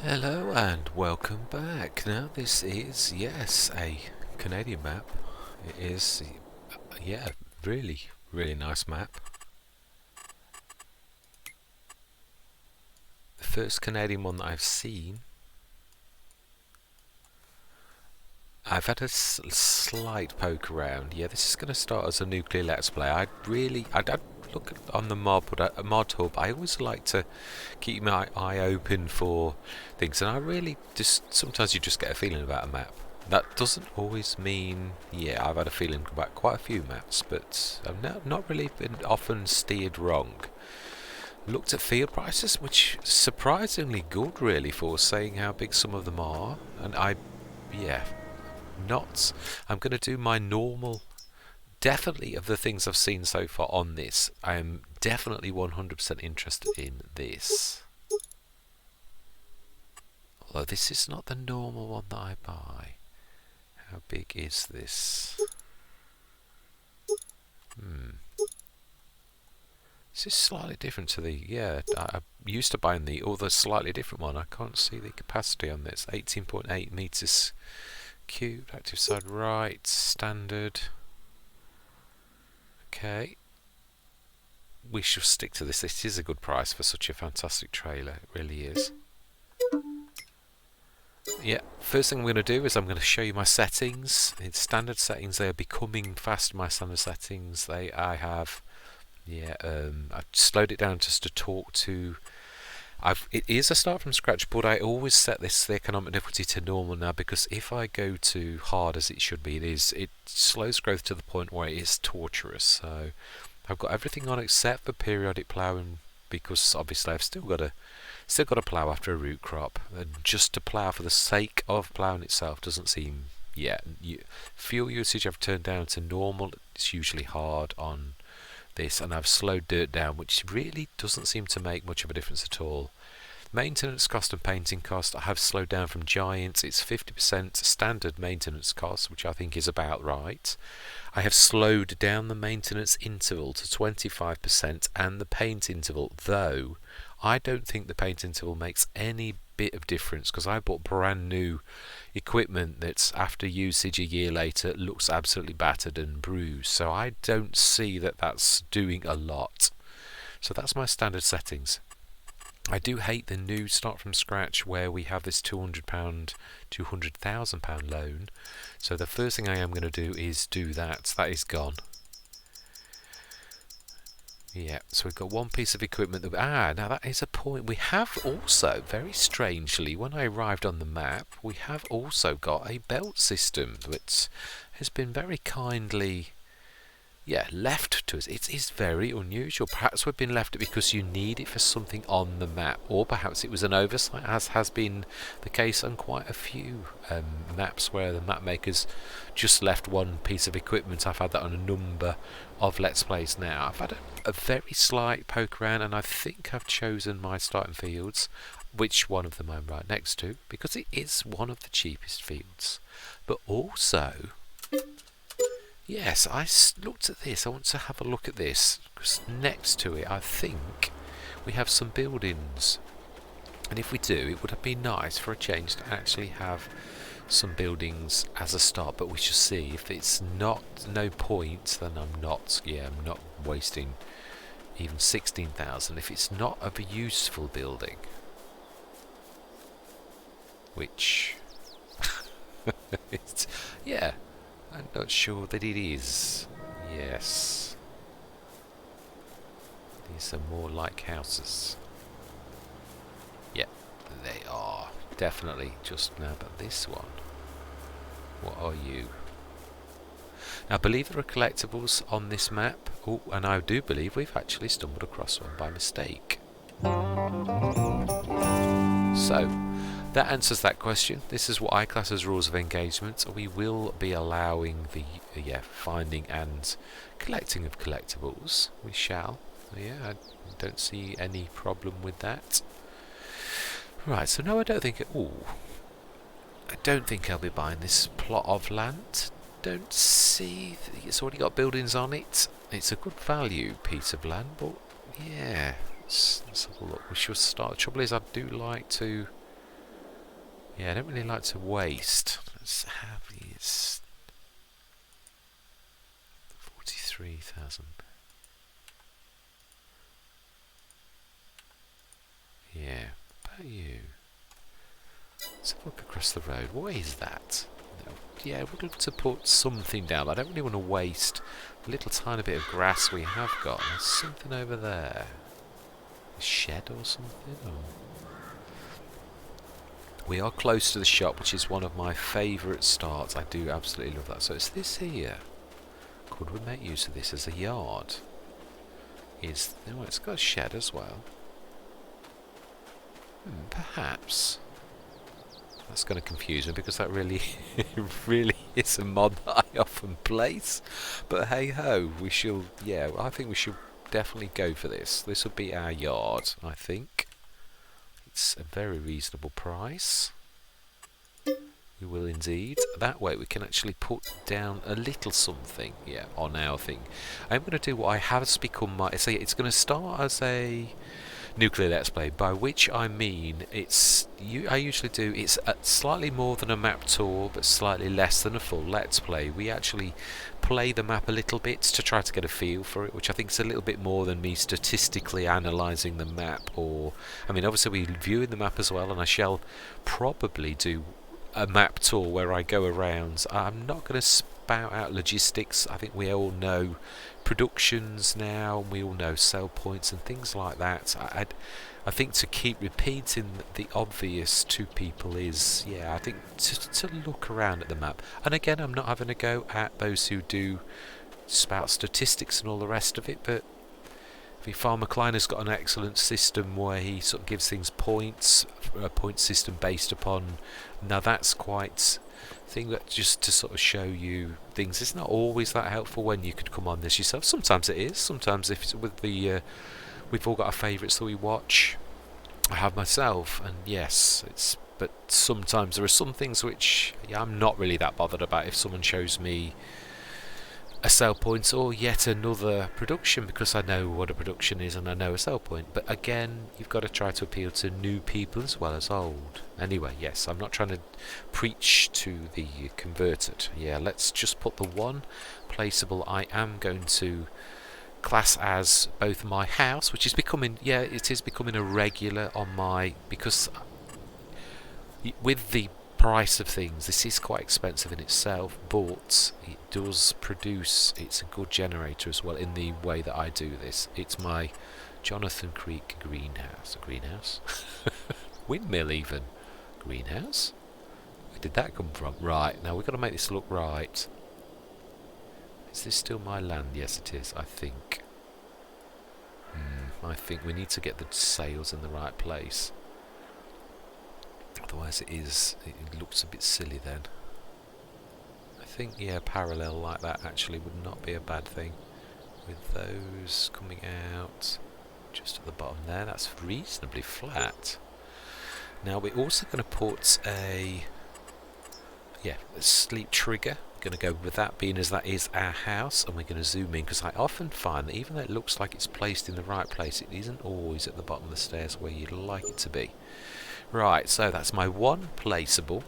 Hello and welcome back. Now this is, yes, a Canadian map. It is, yeah, really nice map. The first Canadian one that I've seen. I've had a slight poke around. Yeah, this is going to start as a nuclear let's play. I'd look on the mod, but a mod hub. I always like to keep my eye open for things, and I really just sometimes you just get a feeling about a map. That doesn't always mean, yeah, I've had a feeling about quite a few maps, but I've not really been often steered wrong. Looked at field prices, which surprisingly good really for saying how big some of them are, and yeah, not. I'm going to do my normal. Definitely of the things I've seen so far on this, I am definitely 100% interested in this. Although this is not the normal one that I buy. How big is this? This is slightly different to the, yeah, I'm used to buying the other slightly different one. I can't see the capacity on this. 18.8 meters cubed, active side right, standard. Okay. We shall stick to this. This is a good price for such a fantastic trailer. It really is. Yeah, first thing I'm going to do is I'm going to show you my settings. In standard settings, they are becoming fast. My standard settings, I have, yeah, I've slowed it down just to talk to. It is a start from scratch, but I always set the economic difficulty to normal now, because if I go too hard as it should be, it slows growth to the point where it is torturous. So I've got everything on except for periodic ploughing, because obviously I've still got to plough after a root crop, and just to plough for the sake of ploughing itself doesn't seem. Yeah, fuel usage I've turned down to normal. It's usually hard on this, and I've slowed dirt down, which really doesn't seem to make much of a difference at all. Maintenance cost and painting cost I have slowed down from giants. It's 50% standard maintenance cost, which I think is about right. I have slowed down the maintenance interval to 25% and the paint interval, though I don't think the paint interval makes any bit of difference, because I bought brand new equipment that's after usage a year later looks absolutely battered and bruised, so I don't see that that's doing a lot. So that's my standard settings. I do hate the new start from scratch where we have this £200,000 loan. So the first thing I am going to do is do that. That is gone. Yeah, so we've got one piece of equipment that now that is a point. We have also, very strangely, when I arrived on the map, we have also got a belt system that has been very kindly, yeah, left to us. It is very unusual. Perhaps we've been left it because you need it for something on the map, or perhaps it was an oversight, as has been the case on quite a few maps where the map makers just left one piece of equipment. I've had that on a number of Let's Plays now. I've had a very slight poke around, and I think I've chosen my starting fields, which one of them I'm right next to, because it is one of the cheapest fields. But also, yes, I looked at this. I want to have a look at this, because next to it I think we have some buildings, and if we do, it would be nice for a change to actually have some buildings as a start. But we shall see. If it's no point, then I'm not wasting even 16,000 if it's not of a useful building, which it's, yeah, I'm not sure that it is. Yes. These are more like houses. Yeah, they are. Definitely just now. But this one, what are you? Now, I believe there are collectibles on this map. Oh, and I do believe we've actually stumbled across one by mistake. So, that answers that question. This is what I class as rules of engagement. We will be allowing the finding and collecting of collectibles. We shall. Yeah, I don't see any problem with that. Right, so no, I don't think I'll be buying this plot of land. Don't see it's already got buildings on it. It's a good value piece of land, but yeah, let's have a look. We should start. The trouble is, I do like to Yeah, I don't really like to waste. Let's have these 43,000. Yeah, about you. Let's have a look across the road. What is that? Yeah, we'd look to put something down. I don't really want to waste the little tiny bit of grass we have got. There's something over there. A shed or something? Or... We are close to the shop, which is one of my favourite starts. I do absolutely love that. So it's this here. Could we make use of this as a yard? Oh, it's got a shed as well. Perhaps. That's going to confuse me because that really, really is a mod that I often place. But hey ho, we shall. Yeah, I think we should definitely go for this. This will be our yard, I think. It's a very reasonable price. We will indeed. That way we can actually put down a little something, yeah, on our thing. I'm going to do what I have become my. So it's going to start as a nuclear let's play, by which I mean I usually do it's slightly more than a map tour but slightly less than a full let's play. We actually play the map a little bit to try to get a feel for it, which I think is a little bit more than me statistically analysing the map. Or I mean, obviously we're viewing the map as well, and I shall probably do a map tour where I go around. I'm not going to spout out logistics. I think we all know productions now, and we all know sell points and things like that. I think to keep repeating the obvious to people is, yeah, I think to look around at the map. And again, I'm not having a go at those who do spout statistics and all the rest of it, but I think Farmer Klein has got an excellent system where he sort of gives things points, a point system based upon. Now that's quite thing that just to sort of show you things. It's not always that helpful when you could come on this yourself. Sometimes it is. Sometimes if it's with the we've all got our favourites that we watch. I have myself, and yes, it's. But sometimes there are some things which I'm not really that bothered about if someone shows me a sell point or yet another production, because I know what a production is and I know a sell point. But again, you've got to try to appeal to new people as well as old. Anyway, yes, I'm not trying to preach to the converted. Yeah, let's just put the one placeable I am going to class as both my house, which is becoming, yeah, it is becoming a regular on my, because with the price of things, this is quite expensive in itself, but it does produce, it's a good generator as well in the way that I do this. It's my Jonathan Creek greenhouse, windmill even, greenhouse. Where did that come from? Right, now we've got to make this look right. Is this still my land? Yes it is, I think. I think we need to get the sails in the right place. Otherwise it looks a bit silly then. I think, yeah, parallel like that actually would not be a bad thing. With those coming out just at the bottom there, that's reasonably flat. Now we're also going to put a sleep trigger. We're going to go with that, being as that is our house, and we're going to zoom in, because I often find that even though it looks like it's placed in the right place, it isn't always at the bottom of the stairs where you'd like it to be. Right, so that's my one placeable,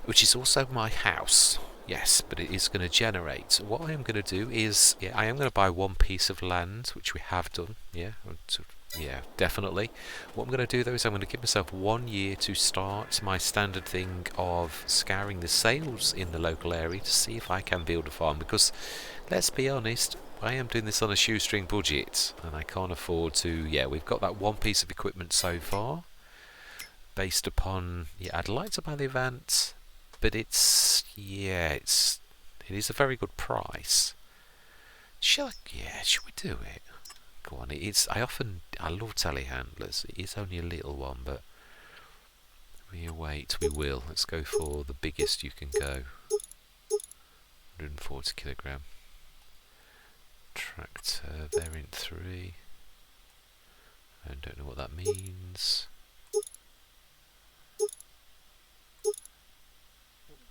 which is also my house. Yes, but it is going to generate. What I am going to do is, I am going to buy one piece of land, which we have done. Yeah, definitely. What I'm going to do though is I'm going to give myself 1 year to start my standard thing of scouring the sales in the local area to see if I can build a farm, because let's be honest, I am doing this on a shoestring budget and I can't afford to. We've got that one piece of equipment so far based upon, I'd like to buy the Avant, but it is a very good price. Should we do it? Go on, I love telehandlers. It is only a little one, but we will. Let's go for the biggest you can go. 140 kilogram. Tractor variant 3. I don't know what that means.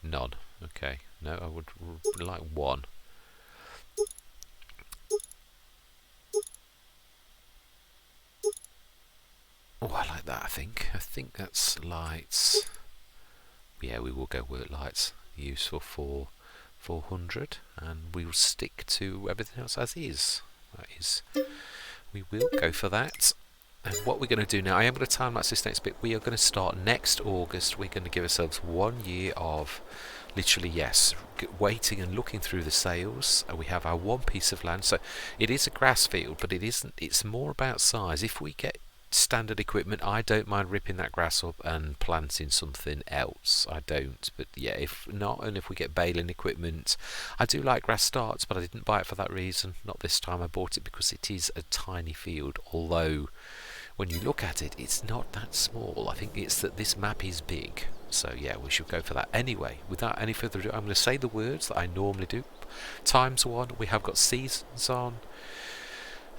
None. Okay. No, I would like one. Oh, I like that, I think. I think that's lights. yeah, we will go work lights, useful for 400, and we will stick to everything else as is. That is, we will go for that. And what we're going to do now, I am going to time-lapse this next bit. We are going to start next August. We're going to give ourselves 1 year of literally, yes, waiting and looking through the sales. We have our one piece of land. So it is a grass field, but it isn't. It's more about size. If we get standard equipment, I don't mind ripping that grass up and planting something else. I don't. But yeah, if not, and if we get baling equipment, I do like grass starts, but I didn't buy it for that reason. Not this time. I bought it because it is a tiny field, although when you look at it, it's not that small. I think it's that this map is big. So yeah, we should go for that. Anyway, without any further ado, I'm going to say the words that I normally do. ×1, we have got seasons on,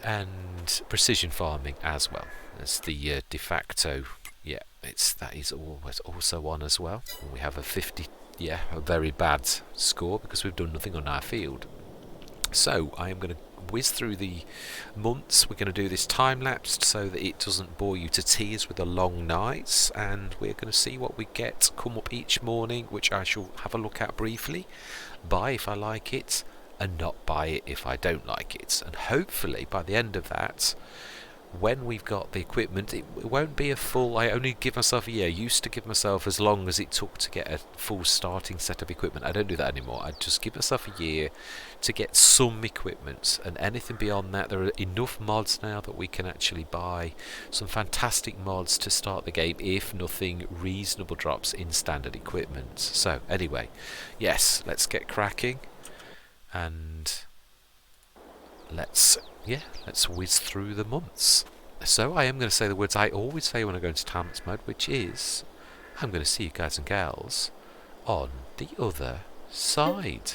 and precision farming as well. That's the de facto. Yeah, that is always also on as well. And we have a 50. Yeah, a very bad score because we've done nothing on our field. So I am going to whiz through the months. We're going to do this time-lapsed so that it doesn't bore you to tears with the long nights, and we're going to see what we get come up each morning, which I shall have a look at briefly, buy if I like it, and not buy it if I don't like it. And hopefully by the end of that, when we've got the equipment, it won't be a full. I only give myself a year. I used to give myself as long as it took to get a full starting set of equipment. I don't do that anymore. I just give myself a year to get some equipment, and anything beyond that, there are enough mods now that we can actually buy some fantastic mods to start the game if nothing reasonable drops in standard equipment. So anyway, yes, let's get cracking, and let's whiz through the months. So I am going to say the words I always say when I go into time-lapse mode, which is, I'm going to see you guys and gals on the other side.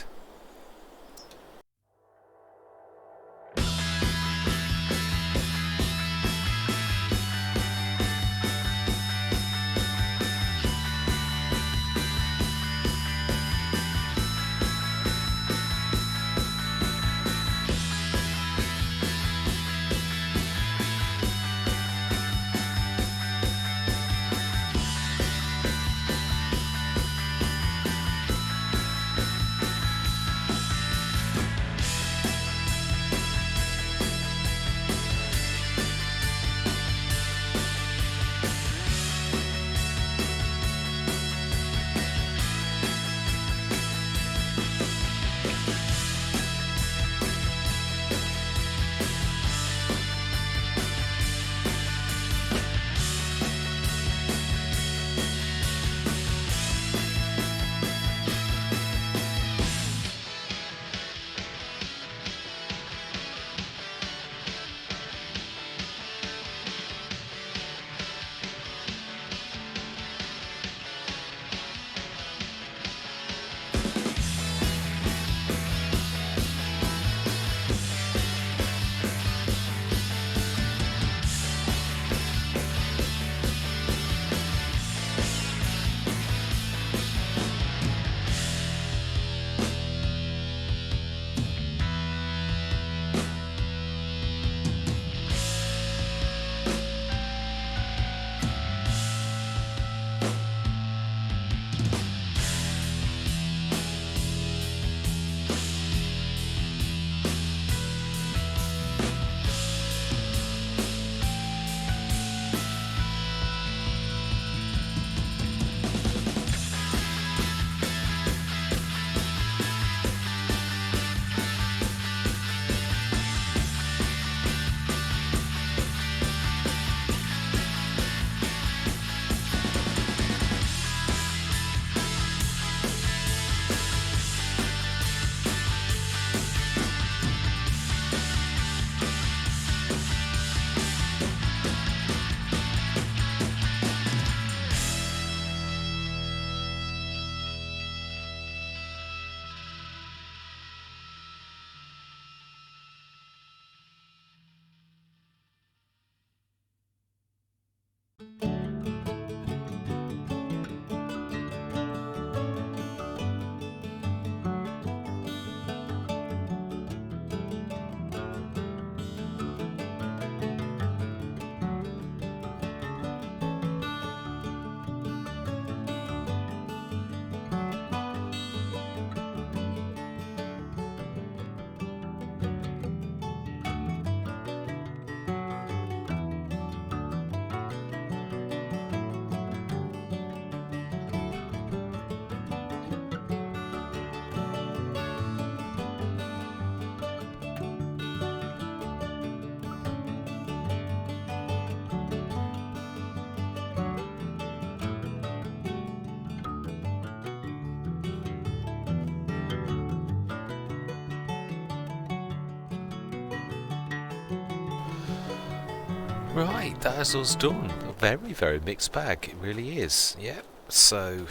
Right, that is us done. A very, very mixed bag. It really is. Yep. So,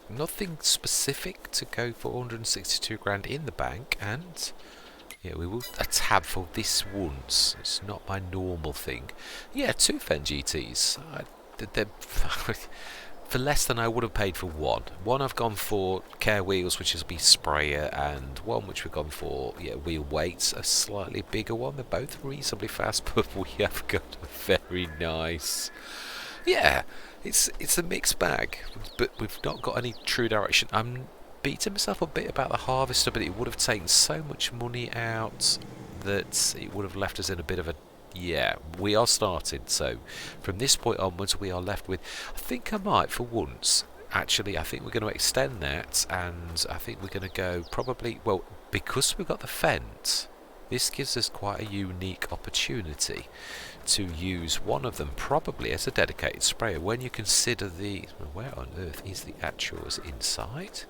nothing specific to go for 162 grand in the bank, and yeah, we will a tab for this once. It's not my normal thing. Yeah, two Fendt GTs. They're for less than I would have paid for one. One I've gone for care wheels, which is a sprayer, and one which we've gone for wheel weights, a slightly bigger one. They're both reasonably fast, but we have got a very nice. Yeah, it's a mixed bag, but we've not got any true direction. I'm beating myself a bit about the harvester, but it would have taken so much money out that it would have left us in a bit of a. Yeah, we are started, so from this point onwards we are left with, I think I might for once, actually I think we're going to extend that, and I think we're going to go probably, well, because we've got the Fendt, this gives us quite a unique opportunity to use one of them probably as a dedicated sprayer when you consider the, where on earth is the actuals inside?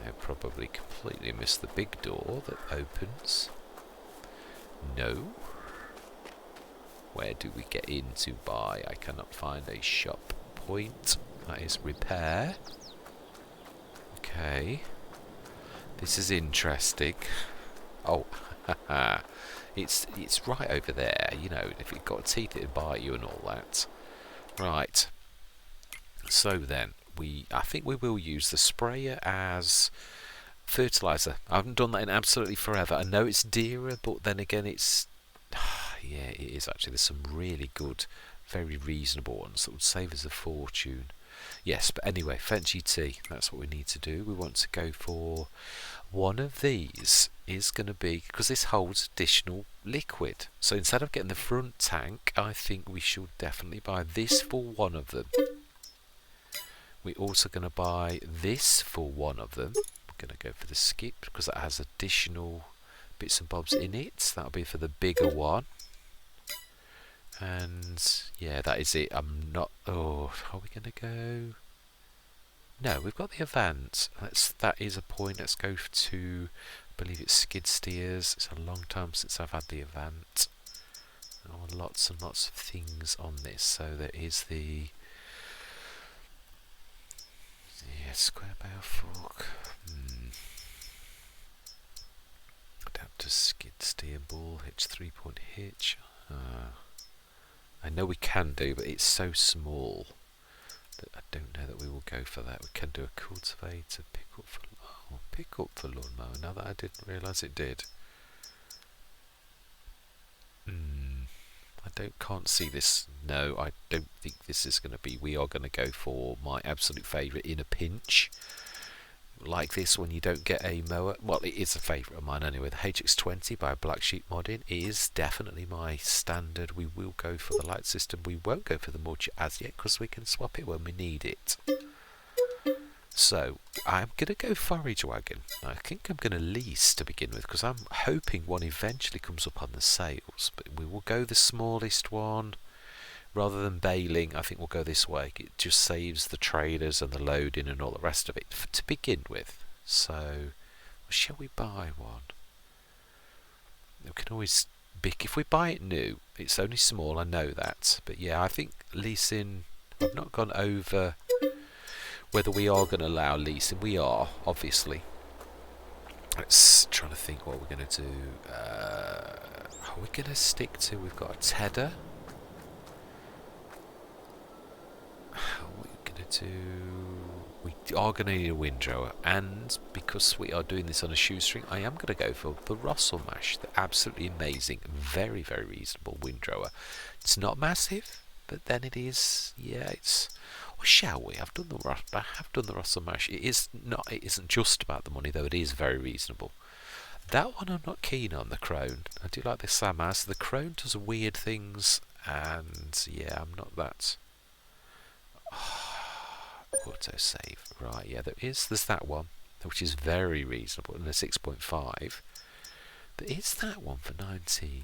I probably completely missed the big door that opens. No. Where do we get in to buy? I cannot find a shop point. That is repair. Okay. This is interesting. Oh, haha. It's right over there, you know, if you've got teeth it'd bite you and all that. Right. So then, I think we will use the sprayer as fertilizer. I haven't done that in absolutely forever. I know it's dearer, but then again it's yeah, it is actually. There's some really good, very reasonable ones that would save us a fortune. Yes, but anyway, Fendt GT, that's what we need to do. We want to go for one of these is going to be, because this holds additional liquid. So instead of getting the front tank, I think we should definitely buy this for one of them. We're also going to buy this for one of them. We're going to go for the skip because that has additional bits and bobs in it. That'll be for the bigger one. And yeah, that is it. I'm not. Oh, are we going to go? No, we've got the Avant. That is a point. Let's go to, I believe it's skid steers. It's a long time since I've had the Avant. Oh, lots and lots of things on this. So there is the square barrel fork. Down to skid steer ball hitch, 3-point hitch. I know we can do, but it's so small that I don't know that we will go for that. We can do a cultivator, pick up for lawnmower. Now that I didn't realise it did. Can't see this. No, I don't think this is going to be. We are going to go for my absolute favourite in a pinch. Like this when you don't get a mower. Well, it is a favourite of mine anyway. The HX20 by Black Sheep Modding is definitely my standard. We will go for the light system. We won't go for the mulch as yet because we can swap it when we need it. So I'm going to go forage wagon. I think I'm going to lease to begin with because I'm hoping one eventually comes up on the sales. But we will go the smallest one. Rather than baling, I think we'll go this way. It just saves the trailers and the loading and all the rest of it to begin with. So, shall we buy one? We can always if we buy it new. It's only small, I know that. But yeah, I think leasing. I've not gone over whether we are going to allow leasing. We are, obviously. Let's try to think what we're going to do. Are we going to stick to? We've got a tedder. What are we going to do? We are going to need a windrower, and because we are doing this on a shoestring, I am going to go for the Russell Mash, the absolutely amazing, very, very reasonable windrower. It's not massive, but then it is, yeah, it's, or shall we? I have done the Russell Mash. It isn't just about the money, though it is very reasonable. That one I'm not keen on, the Crone. I do like the Samas. The Crone does weird things, and yeah, I'm not that. Auto save, right? Yeah, there's that one, which is very reasonable, and a 6.5. There is that one for 19.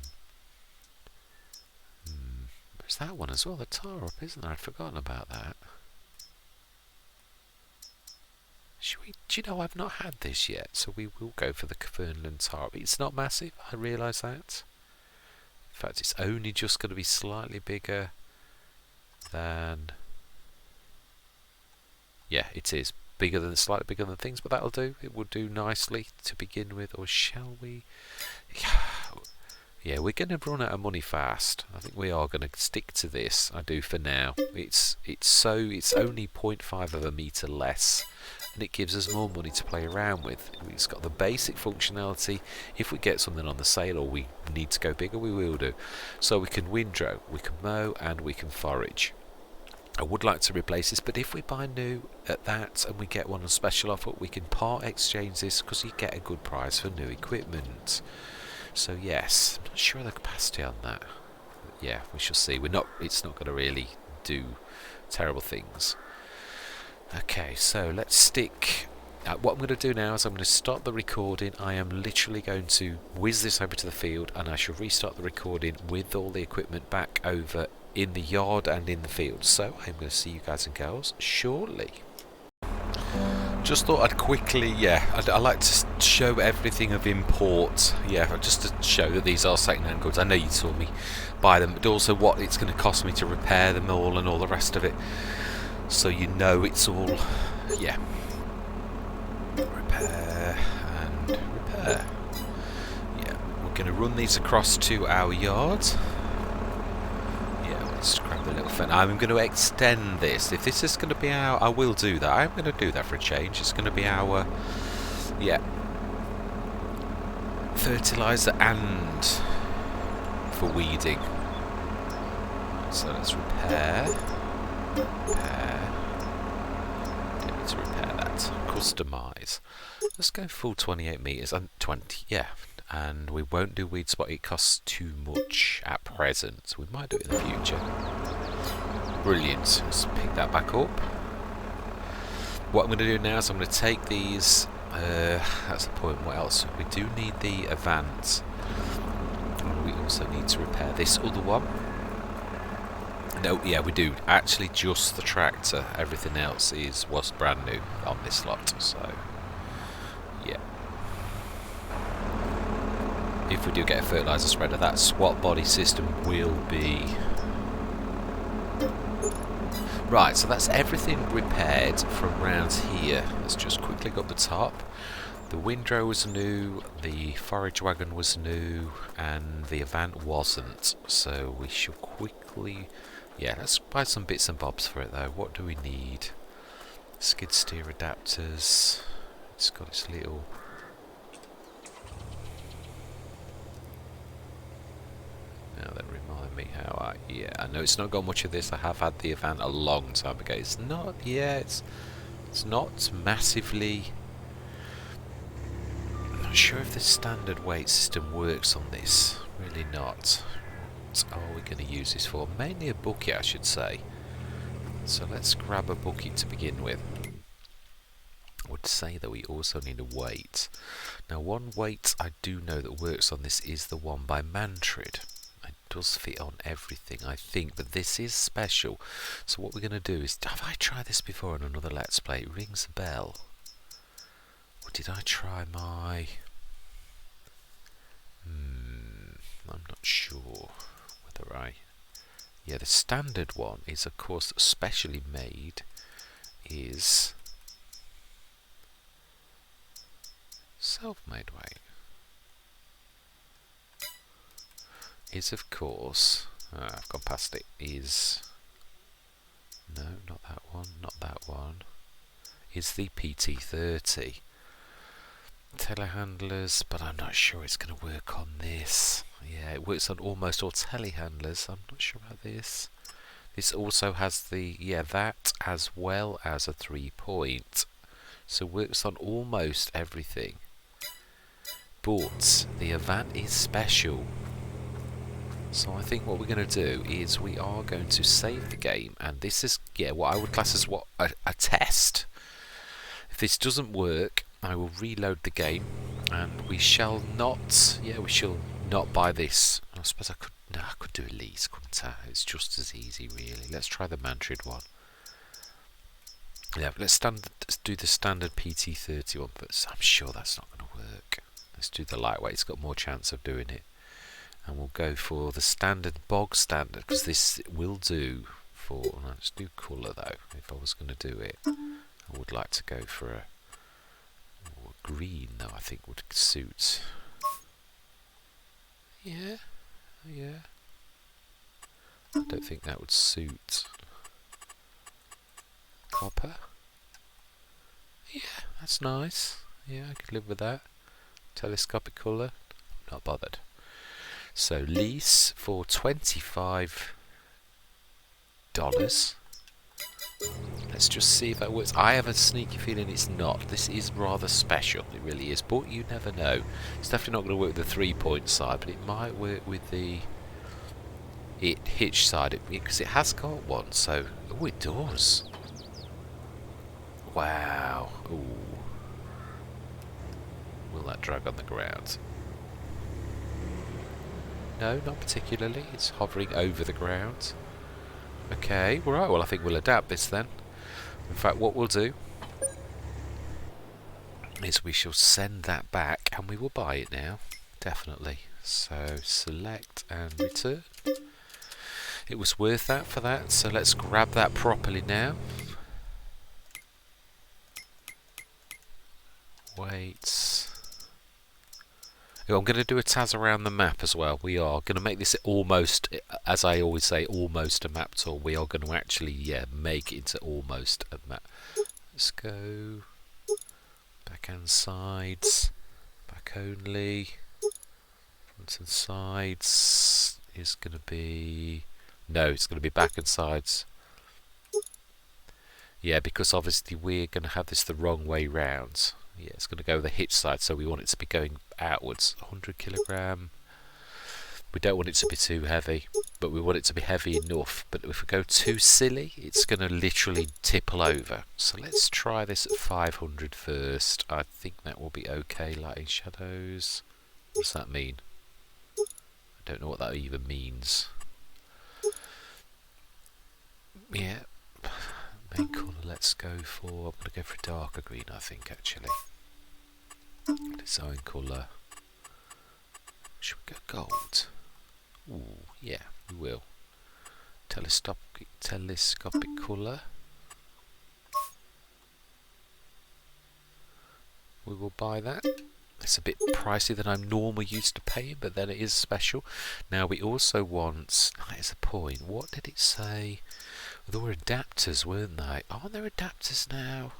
There's that one as well. The tar up, isn't there? I'd forgotten about that. Should we do you know, I've not had this yet, so we will go for the Fernland Tarp. It's not massive, I realise that. In fact, it's only just going to be slightly bigger than... Yeah, it is. Slightly bigger than things, but that'll do. It will do nicely to begin with. Or shall we? Yeah, we're going to run out of money fast. I think we are going to stick to this. I do for now. It's only 0.5 of a metre less, and it gives us more money to play around with. It's got the basic functionality. If we get something on the sale or we need to go bigger, we will do. So we can windrow, we can mow, and we can forage. I would like to replace this, but if we buy new at that and we get one on special offer, we can part exchange this because you get a good price for new equipment. So yes, I'm not sure of the capacity on that. But yeah, we shall see. It's not going to really do terrible things. Okay, so let's stick. What I'm going to do now is I'm going to stop the recording. I am literally going to whiz this over to the field, and I shall restart the recording with all the equipment back over in the yard and in the field. So I'm going to see you guys and girls shortly. Just thought I'd quickly, I like to show everything of import, just to show that these are second-hand goods. I know you saw me buy them, but also what it's going to cost me to repair them all and all the rest of it, so you know it's all, repair and repair. We're going to run these across to our yard. Let's grab the little Fendt. I'm going to extend this. If this is going to be I will do that. I'm going to do that for a change. It's going to be our, fertiliser and for weeding. So let's repair. Need to repair that. Customise. Let's go full 28 metres and 20. And we won't do weed spot, it costs too much at present. We might do it in the future. Brilliant. Let's pick that back up. What I'm going to do now is I'm going to take these. That's the point. What else? We do need the Avant. We also need to repair this other one. No, we do. Actually, just the tractor. Everything else was brand new on this lot. So, if we do get a fertiliser spreader, that swap body system will be... Right, so that's everything repaired from round here. Let's just quickly go up the top. The windrow was new, the forage wagon was new, and the Avant wasn't. So we shall quickly... let's buy some bits and bobs for it though. What do we need? Skid steer adapters. It's got its little... Now then, remind me how I know it's not got much of this. I have had the Avant a long time ago. It's not, it's not massively... I'm not sure if the standard weight system works on this. Really not. What are we going to use this for? Mainly a bucket, I should say. So let's grab a bucket to begin with. I would say that we also need a weight. Now, one weight I do know that works on this is the one by Mantrid. Does fit on everything, I think, but this is special. So what we're going to do is, have I tried this before on another Let's Play? It rings a bell. Or did I try my... I'm not sure whether I... the standard one is, of course, specially made, is self-made weight. Is, of course, I've gone past it, is, no, not that one, is the PT30. Telehandlers, but I'm not sure it's going to work on this. It works on almost all telehandlers. I'm not sure about this. This also has the, that as well as a 3-point. So works on almost everything. But the Avant is special. So I think what we're going to do is we are going to save the game, and this is what I would class as a test. If this doesn't work, I will reload the game, and we shall not buy this. I suppose I could do a lease, couldn't I? It's just as easy, really. Let's try the Mantrid one. Yeah, let's do the standard PT30 one, but I'm sure that's not going to work. Let's do the lightweight, it's got more chance of doing it. And we'll go for the standard bog standard, because this will do for, let's do colour though. If I was going to do it, I would like to go for a green though, I think would suit. Yeah, yeah. I don't think that would suit copper. Yeah, that's nice. Yeah, I could live with that. Telescopic colour, not bothered. So lease for $25. Let's just see if that works. I have a sneaky feeling it's not. This is rather special, it really is, but you never know. It's definitely not going to work with the 3-point side, but it might work with the hitch side, because it has got one. So, oh, it does. Wow. Ooh. Will that drag on the ground? No, not particularly. It's hovering over the ground. Okay, right, well I think we'll adapt this then. In fact, what we'll do is we shall send that back and we will buy it now. Definitely. So select and return. It was worth that for that, so let's grab that properly now. Wait. Oh, I'm going to do a Taz around the map as well. We are going to make this almost, as I always say, almost a map tool. We are going to actually, make it into almost a map. Let's go backhand sides, back only, front and sides is going to be, no, it's going to be back and sides. Yeah, because obviously we're going to have this the wrong way round. Yeah, it's going to go the hitch side, so we want it to be going outwards. 100 kilogram. We don't want it to be too heavy, but we want it to be heavy enough. But if we go too silly, it's going to literally tipple over. So let's try this at 500 first. I think that will be okay. Lighting shadows. What does that mean? I don't know what that even means. Yeah. Main colour, let's go for, I'm going to go for a darker green, I think, actually. Design colour. Should we go gold? Ooh, yeah, we will. Telescopic colour. We will buy that. It's a bit pricey than I'm normally used to paying, but then it is special. Now we also want, that is a point, what did it say? There were adapters, weren't they? Aren't there adapters now?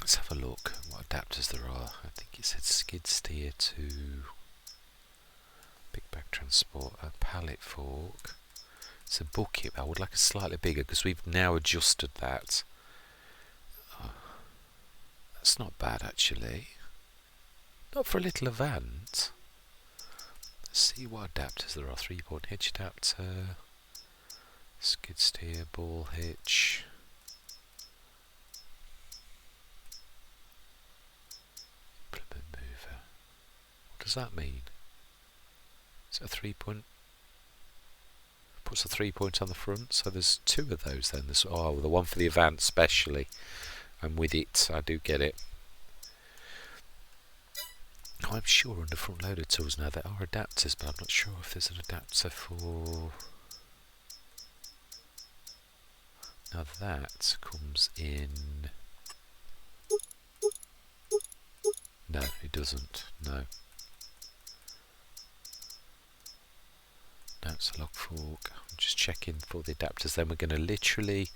Let's have a look what adapters there are. I think it said skid steer to big back transport, a pallet fork. It's a bucket. I would like a slightly bigger because we've now adjusted that. Oh, that's not bad actually. Not for a little event. Let's see what adapters there are. 3-point hitch adapter. Skid steer, ball hitch. Implement mover. What does that mean? Is it a 3-point? Puts a 3-point on the front, so there's 2 of those then. There's, oh, the one for the Avant specially. And with it, I do get it. I'm sure under front loader tools now there are adapters, but I'm not sure if there's an adapter for. Now that comes in. No, it doesn't. No. No, it's a log fork. I'm just checking for the adapters. Then we're going to literally.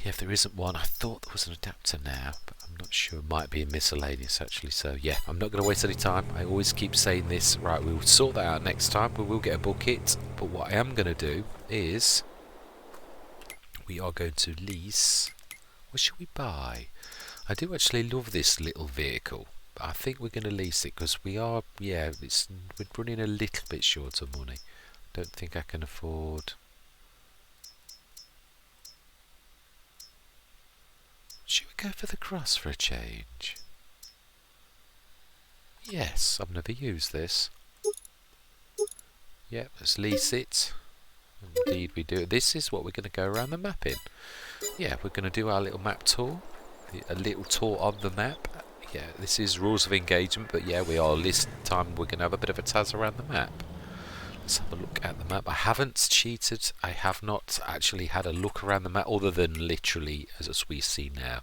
Yeah, if there isn't one, I thought there was an adapter now, but I'm not sure. It might be in miscellaneous actually. So yeah, I'm not going to waste any time. I always keep saying this. Right, we'll sort that out next time. We will get a bucket. But what I am going to do is we are going to lease. What should we buy? I do actually love this little vehicle. But I think we're going to lease it because we are. Yeah, we're running a little bit short of money. Don't think I can afford. Should we go for the cross for a change? Yes, I've never used this. Yep, let's lease it. Indeed we do. This is what we're going to go around the map in. Yeah, we're going to do our little map tour. A little tour of the map. Yeah, this is rules of engagement, but yeah, we are this time we're going to have a bit of a tazz around the map. Let's have a look at the map. I haven't cheated. I have not actually had a look around the map other than literally as we see now.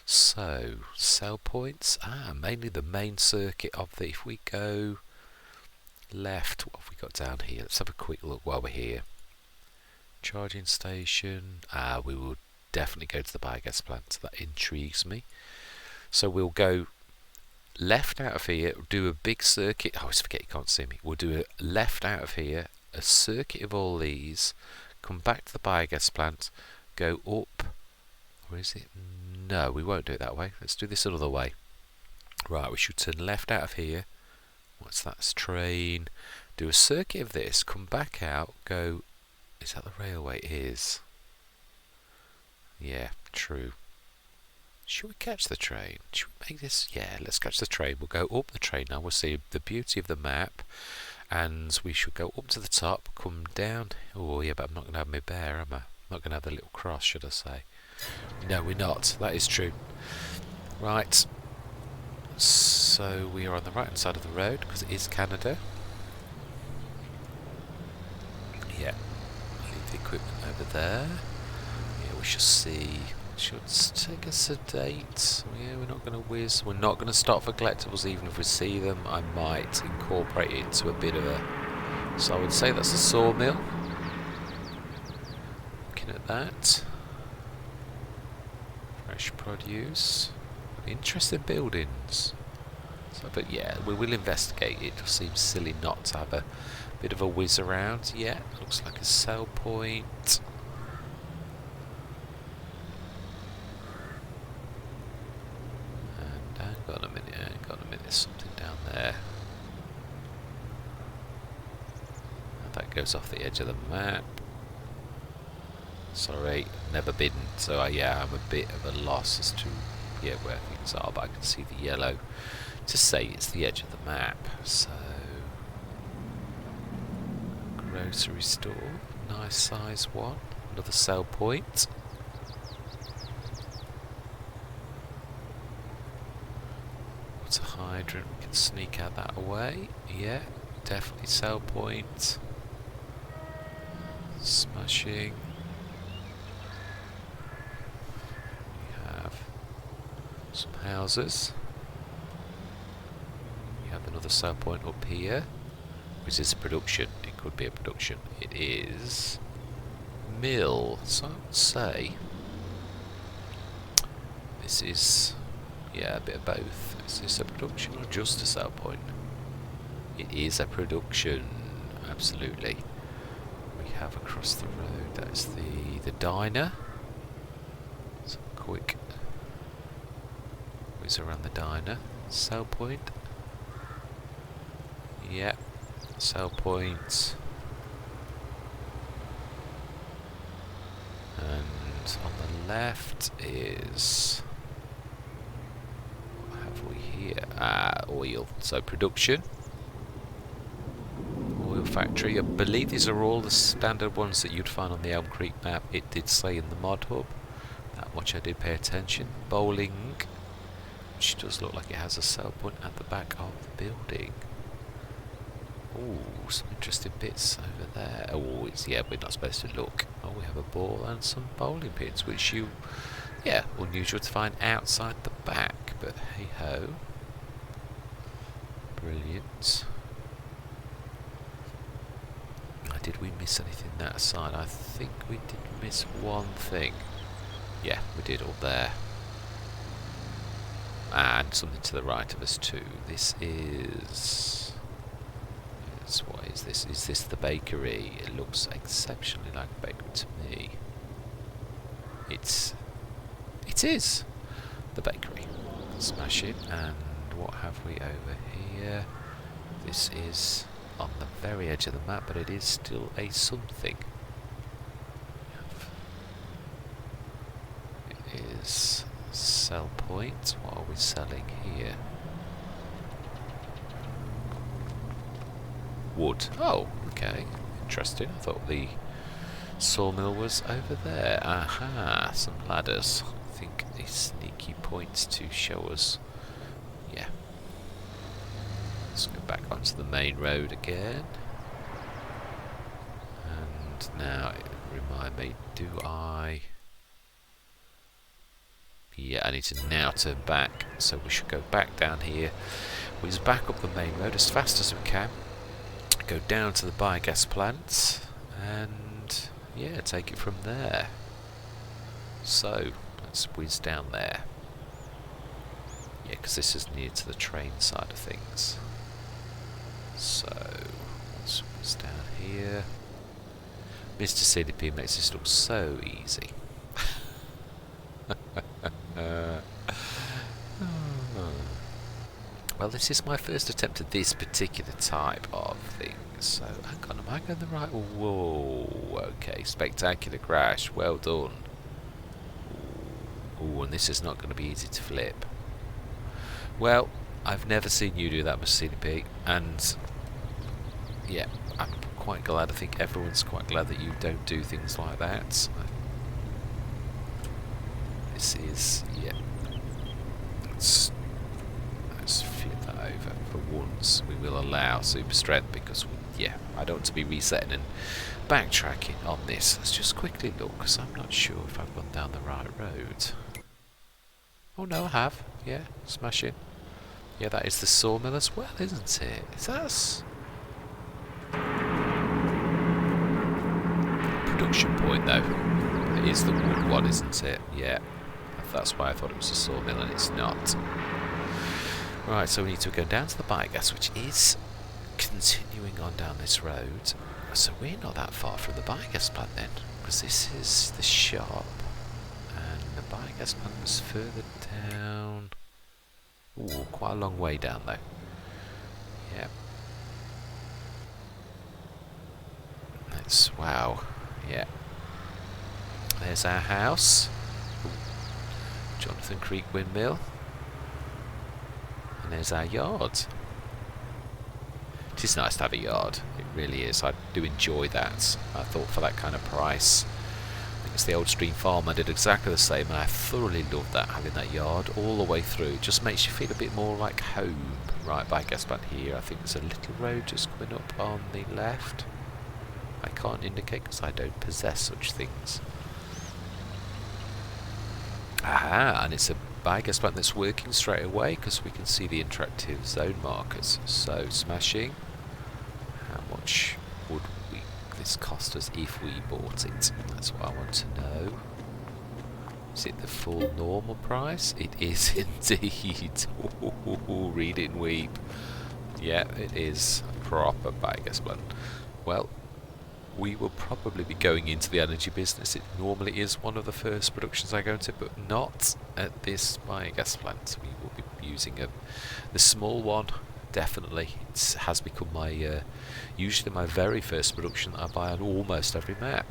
So, sell points. Mainly the main circuit of the... If we go left, what have we got down here? Let's have a quick look while we're here. Charging station. We will definitely go to the biogas plant. That intrigues me. So we'll go left out of here, do a big circuit. I always forget you can't see me. We'll do a left out of here, a circuit of all these, come back to the biogas plant, go up. Or is it? No, we won't do it that way. Let's do this another way. Right, we should turn left out of here. What's that? It's train. Do a circuit of this, come back out, go... Is that the railway? It is. Yeah, true. Should we catch the train? Should we make this? Yeah, let's catch the train. We'll go up the train now. We'll see the beauty of the map. And we should go up to the top, come down. Oh, yeah, but I'm not going to have my bear, am I? I'm not going to have the little cross, should I say? No, we're not. That is true. Right. So we are on the right hand side of the road, because it is Canada. Yeah. Leave the equipment over there. Yeah, we shall see... Should take us a date. Yeah, we're not going to whiz. We're not going to stop for collectibles even if we see them. I might incorporate it into a bit of a... So I would say that's a sawmill. Looking at that. Fresh produce. Interesting buildings. So, but yeah, we will investigate it. It just seems silly not to have a bit of a whiz around. Yeah, looks like a sell point. Hang on a minute, there's something down there. That goes off the edge of the map. Sorry, never been, so yeah, I'm a bit of a loss as to where things are, but I can see the yellow to say it's the edge of the map. So, grocery store, nice size one, another sell point. A hydrant, we can sneak out that way. Yeah, definitely sell point. Smashing. We have some houses. We have another sell point up here. Is this a production? It could be a production. It is mill. So I would say this is a bit of both. Is this a production or just a sell point? It is a production, absolutely. We have across the road, that's the diner. Some quick whiz around the diner. Sell point. Yeah, sell point. And on the left is... here, oil, so production, oil factory. I believe these are all the standard ones that you'd find on the Elm Creek map. It did say in the mod hub, that much I did pay attention. Bowling, which does look like it has a sell point at the back of the building. Oh, some interesting bits over there. Oh, it's, yeah, we're not supposed to look. Oh, we have a ball and some bowling pins, which you, yeah, unusual to find outside the back, but hey ho. Brilliant. Did we miss anything that side? I think we did miss one thing. Yeah, we did all there. And something to the right of us too. This is... what is this? Is this the bakery? It looks exceptionally like a bakery to me. It is the bakery. Smash it. And what have we over here? This is on the very edge of the map, but it is still a something. It is sell point. What are we selling here? Wood. Oh, okay. Interesting. I thought the sawmill was over there. Aha, some ladders. I think a sneaky point to show us. Yeah. Let's go back onto the main road again. And now, remind me, do I... Yeah, I need to now turn back, so we should go back down here. Whiz back up the main road as fast as we can. Go down to the biogas plant, and yeah, take it from there. So, let's whiz down there. Yeah, because this is near to the train side of things. So, let's whiz down here. Mr. CDP makes this look so easy. Well, this is my first attempt at this particular type of thing, so hang on, am I going the right? Whoa, okay, spectacular crash, well done. Ooh, and this is not going to be easy to flip. Well, I've never seen you do that, Mr. CDP, and yeah, I'm quite glad, I think everyone's quite glad that you don't do things like that. This is, yeah, let's flip that over. For once, we will allow super strength because, yeah, I don't want to be resetting and backtracking on this. Let's just quickly look, because I'm not sure if I've gone down the right road. Oh no, I have. Yeah, smashing. Yeah, that is the sawmill as well, isn't it? Is that production point though? It is the wood one, isn't it? Yeah. That's why I thought it was a sawmill, and it's not. Right, so we need to go down to the biogas, which is continuing on down this road. So we're not that far from the biogas plant then, because this is the shop, and the biogas plant was further down. Ooh, quite a long way down though. Yeah. That's, wow. Yeah. There's our house. Jonathan Creek Windmill, and there's our yard. It is nice to have a yard, it really is. I do enjoy that. I thought for that kind of price, I think it's the old Stream Farm, I did exactly the same, and I thoroughly loved that, having that yard all the way through. It just makes you feel a bit more like home. Right, biogas plant here. I think there's a little road just coming up on the left. I can't indicate because I don't possess such things. Aha, and it's a biogas plant that's working straight away because we can see the interactive zone markers. So, smashing. How much would this cost us if we bought it? That's what I want to know. Is it the full normal price? It is indeed. Ooh, read it and weep. Yeah, it is a proper biogas plant. Well, we will probably be going into the energy business. It normally is one of the first productions I go into, but not at this biogas plant. We will be using the small one, definitely. It has become my usually my very first production that I buy on almost every map,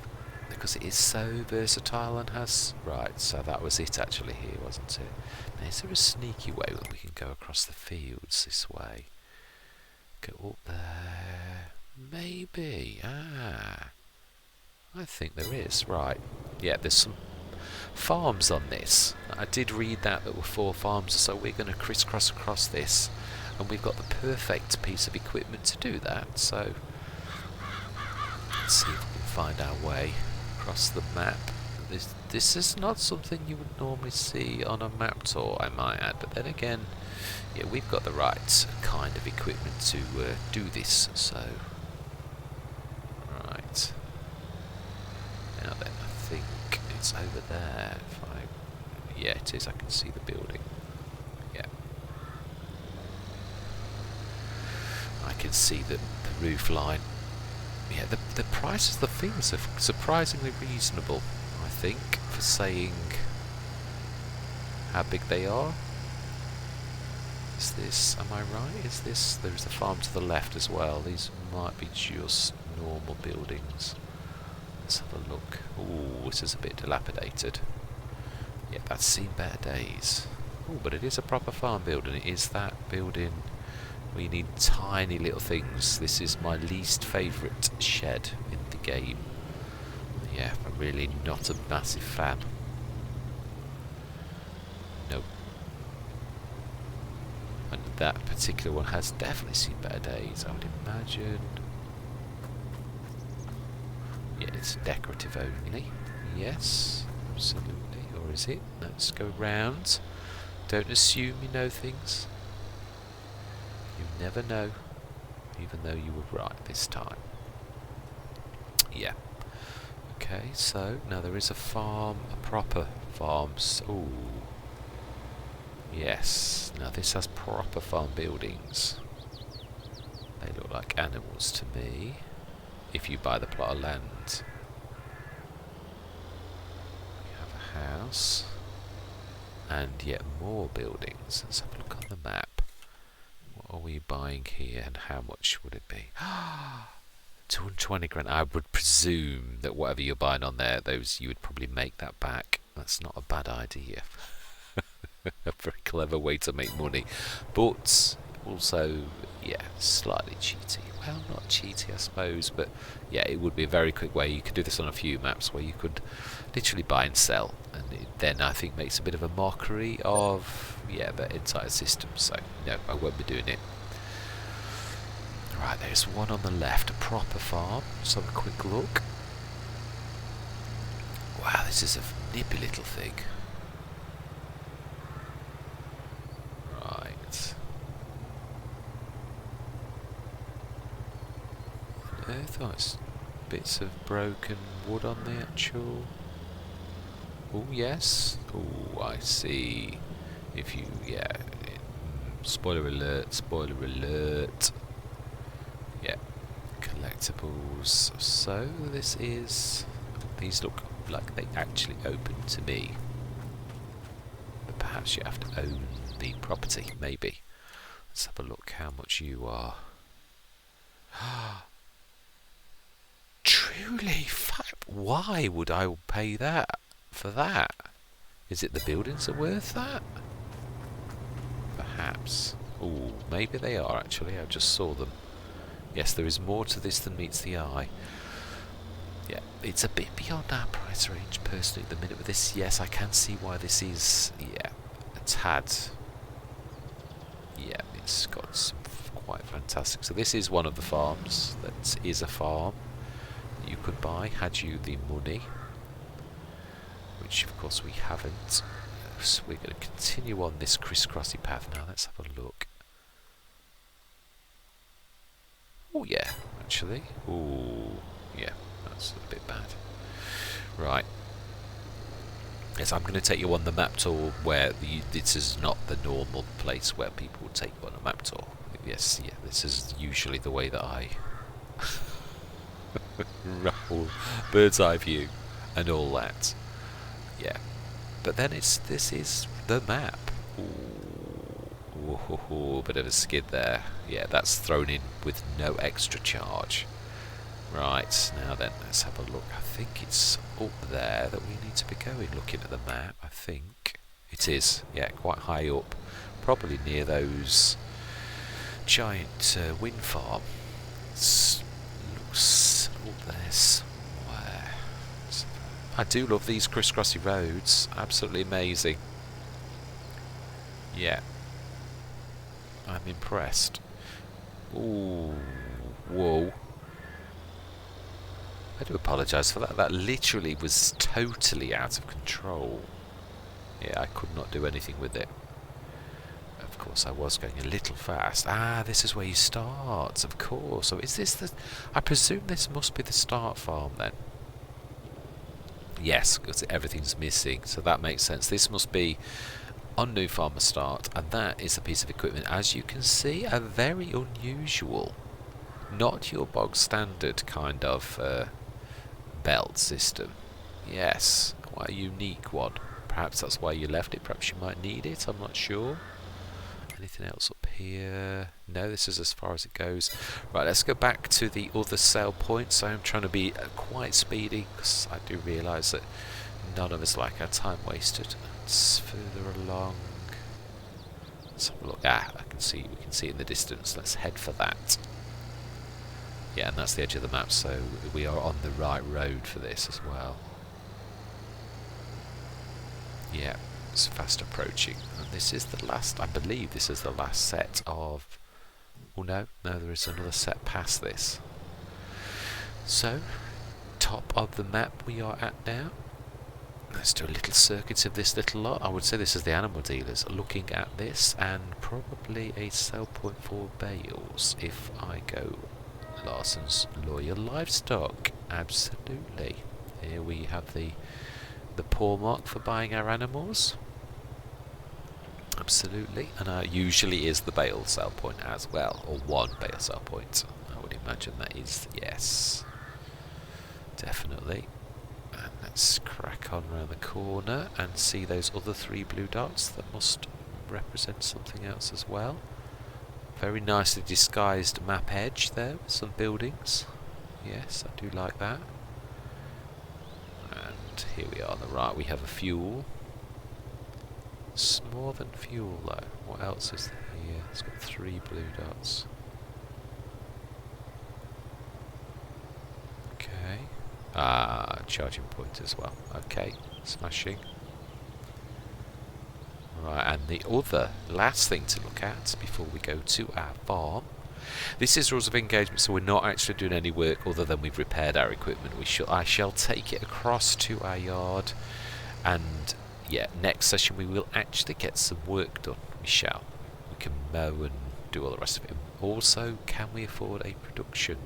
because it is so versatile and has... Right, so that was it actually here, wasn't it? Now, is there a sneaky way that we can go across the fields this way? Go up there... Maybe. Ah, I think there is. Right. Yeah, there's some farms on this. I did read that there were 4 farms, so we're going to crisscross across this, and we've got the perfect piece of equipment to do that. So let's see if we can find our way across the map. This is not something you would normally see on a map tour, I might add, but then again, yeah, we've got the right kind of equipment to do this. So. Right. Now then, I think it's over there. Yeah, it is. I can see the building. Yeah. I can see the roof line. Yeah, the prices of the things are surprisingly reasonable, I think, for saying how big they are. Is this, am I right? Is this, there's the farm to the left as well. These might be just normal buildings. Let's have a look. Ooh, this is a bit dilapidated. Yeah, that's seen better days. Ooh, but it is a proper farm building. It is that building where you need tiny little things. This is my least favourite shed in the game. Yeah, I'm really not a massive fan. Nope. And that particular one has definitely seen better days, I would imagine. Yeah, it's decorative only. Yes, absolutely. Or is it? Let's go round. Don't assume you know things. You never know, even though you were right this time. Yeah. Okay, so now there is a farm, a proper farm. Oh, yes. Now this has proper farm buildings. They look like animals to me. If you buy the plot of land. We have a house. And yet more buildings. Let's have a look on the map. What are we buying here and how much would it be? 220 grand. I would presume that whatever you're buying on there, those you would probably make that back. That's not a bad idea. A very clever way to make money. But also, yeah, slightly cheaty. Well, not cheaty, I suppose, but yeah, it would be a very quick way. You could do this on a few maps where you could literally buy and sell, and it then I think makes a bit of a mockery of, yeah, the entire system. So no, I won't be doing it. Right, there's one on the left, a proper farm. Let's have a quick look. Wow, this is a nippy little thing. Right. I thought it's bits of broken wood on the actual. Oh yes. Oh, I see. If you, yeah. Spoiler alert. Spoiler alert. Yeah. Collectibles. So this is. These look like they actually open to me. But perhaps you have to own the property. Maybe. Let's have a look how much you are. Truly, why would I pay that for that? Is it the buildings are worth that? Perhaps. Oh, maybe they are actually. I just saw them. Yes, there is more to this than meets the eye. Yeah, it's a bit beyond our price range personally at the minute with this. Yes, I can see why this is, yeah, a tad. Yeah, it's got some quite fantastic. So this is one of the farms that is a farm you could buy had you the money, which of course we haven't. So we're going to continue on this crisscrossy path now. Let's have a look. Oh yeah, actually. Oh yeah, that's a bit bad. Right. Yes, I'm going to take you on the map tour where this is not the normal place where people would take you on a map tour. Yes, yeah, this is usually the way that I roll, bird's eye view and all that. Yeah, but then this is the map. Ooh, bit of a skid there. Yeah, that's thrown in with no extra charge. Right, now then, let's have a look. I think it's up there that we need to be going, looking at the map. I think it is. Yeah, quite high up, probably near those giant wind farm. It looks up there somewhere. I do love these crisscrossy roads. Absolutely amazing. Yeah, I'm impressed. Ooh, whoa. I do apologise for that. That literally was totally out of control. Yeah, I could not do anything with it. Of course, I was going a little fast. Ah, this is where you start, of course. So is this the... I presume this must be the start farm then. Yes, because everything's missing. So that makes sense. This must be on New Farmer Start. And that is a piece of equipment, as you can see, a very unusual. Not your bog standard kind of... belt system. Yes, quite a unique one. Perhaps that's why you left it. Perhaps you might need it. I'm not sure. Anything else up here? No, this is as far as it goes. Right, let's go back to the other sell point. So I'm trying to be quite speedy because I do realise that none of us like our time wasted. It's further along. Let's have a look. Ah, we can see it in the distance. Let's head for that. Yeah, and that's the edge of the map, so we are on the right road for this as well. Yeah, it's fast approaching. And this is the last, I believe this is the last set of... Oh no, there is another set past this. So, top of the map we are at now. Let's do a little circuit of this little lot. I would say this is the animal dealers looking at this, and probably a sell point for bales if I go Larson's Loyal Livestock. Absolutely. Here we have the paw mark for buying our animals. Absolutely. And usually is the bale sell point as well, or one bale sell point. I would imagine that is, yes. Definitely. And let's crack on around the corner and see those other 3 blue dots that must represent something else as well. Very nicely disguised map edge there with some buildings. Yes, I do like that. And here we are on the right, we have a fuel. It's more than fuel though. What else is there here? It's got 3 blue dots. Okay. Charging point as well. Okay, smashing. Right, and the other last thing to look at before we go to our farm. This is rules of engagement, so we're not actually doing any work other than we've repaired our equipment. I shall take it across to our yard, and yeah, next session we will actually get some work done. We shall. We can mow and do all the rest of it. Also, can we afford a production?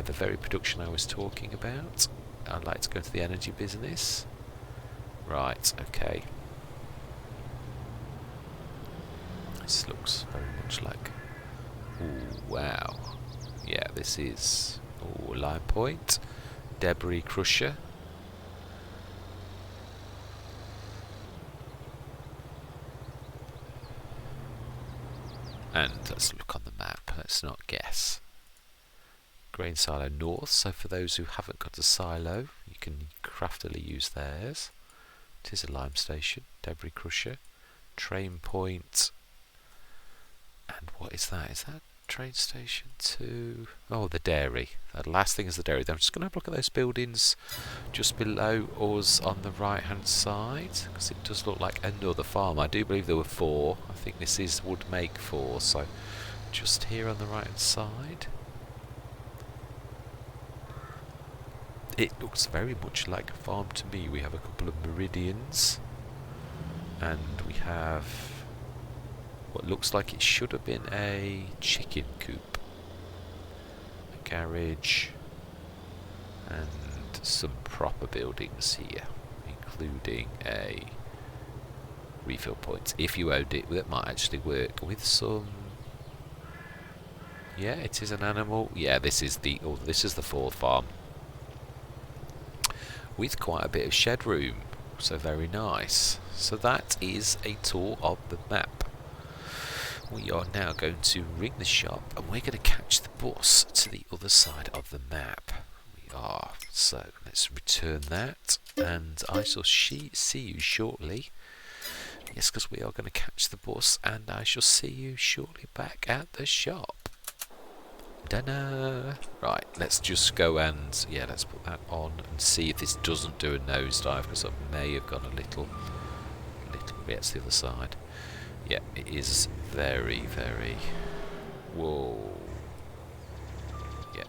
The very production I was talking about. I'd like to go into the energy business. Right, okay. This looks very much like... Ooh, wow. Yeah, this is... Ooh, line point. Debris crusher. And let's look on the map. Let's not guess. Grain silo north, so for those who haven't got a silo, you can craftily use theirs. It is a lime station, debris crusher, train point, and what is that? Is that train station 2? Oh, the dairy. The last thing is the dairy. I'm just going to have a look at those buildings just below us on the right hand side, because it does look like another farm. I do believe there were 4. I think this would make 4, so just here on the right hand side. It looks very much like a farm to me. We have a couple of meridians, and we have what looks like it should have been a chicken coop, a garage, and some proper buildings here, including a refill point. If you owned it, that might actually work with some... Yeah, it is an animal. Yeah, this is the 4th farm, with quite a bit of shed room, so very nice. So that is a tour of the map. We are now going to ring the shop, and we're going to catch the bus to the other side of the map. We are. So let's return that, and I shall see you shortly. Yes, because we are going to catch the bus, and I shall see you shortly back at the shop. Ta-da! Right, let's just go and, yeah, let's put that on and see if this doesn't do a nosedive, because I may have gone a little bit to the other side. Yeah, it is very, very... Whoa. Yeah.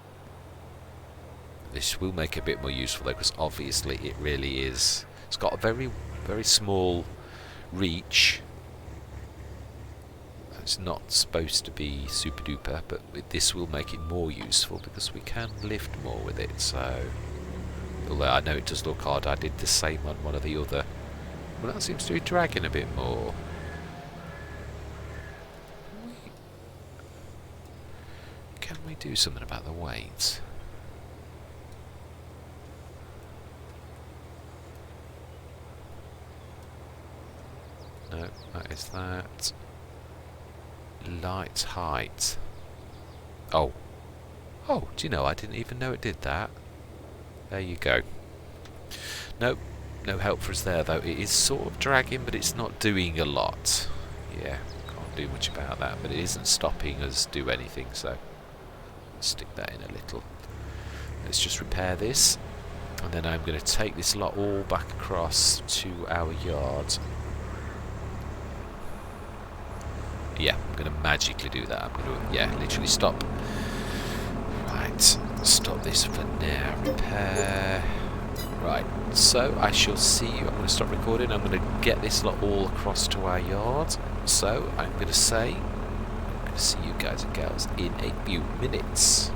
This will make it a bit more useful though, because obviously it really is... It's got a very, very small reach. It's not supposed to be super duper, but this will make it more useful because we can lift more with it. So, although I know it does look hard, I did the same on one of the other. Well, that seems to be dragging a bit more. Can we do something about the weight? No, that is that. Light height. Oh, do you know, I didn't even know it did that. There you go. Nope, no help for us there though. It is sort of dragging, but it's not doing a lot. Yeah, can't do much about that, but it isn't stopping us do anything, so stick that in a little. Let's just repair this, and then I'm going to take this lot all back across to our yard. Yeah, I'm going to magically do that. I'm going to, yeah, literally stop. Right, stop this for now. Repair. Right, so I shall see you. I'm going to stop recording. I'm going to get this lot all across to our yard. So I'm going to say, I'm going to see you guys and girls in a few minutes.